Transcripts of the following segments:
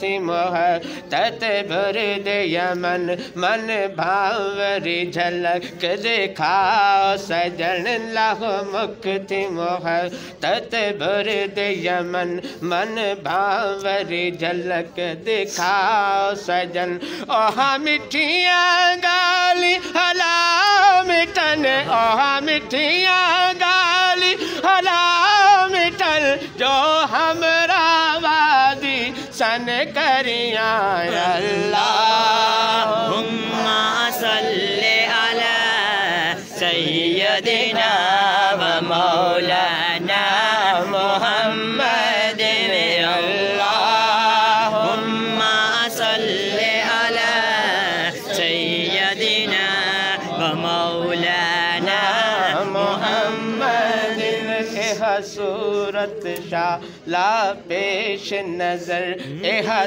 थी मोह तत भर दे यमन मन भावरी झलक दिखाओ सजन लाहो मुख थी मोह तत भर दे यमन मन भावरी झलक दिखाओ सजन। ओहा मिठिया गाली हला मिटन ओहा मिठिया गाली हला मिटन जो हमरा वादी सन करिया अल्लाहुम्मा सल्ले अला सय्यदिना व मौलाना मुहम्मद अल्लाहुम्मा सल्ले अला सय्यदिना व मौलाना मुहम्मद। सूरत शाह ला पेश नजर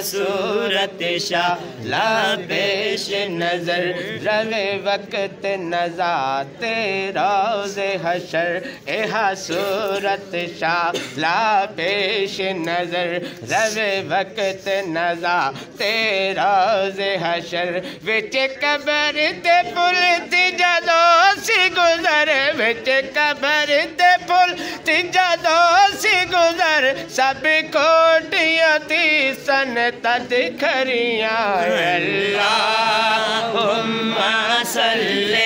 सूरत शाह ला पेश नजर रवे वक्त नजा रोज़े हशर सूरत शाह ला पेश नजर रवे वक्त नजा रोज़े हशर विच कबर ते पुल ती जदों सी गुजर विच कबर ते पुल ती जदों सी गुजर सब कोटियां ती सन तद खरिया अल्लाहुम्मा सल्ले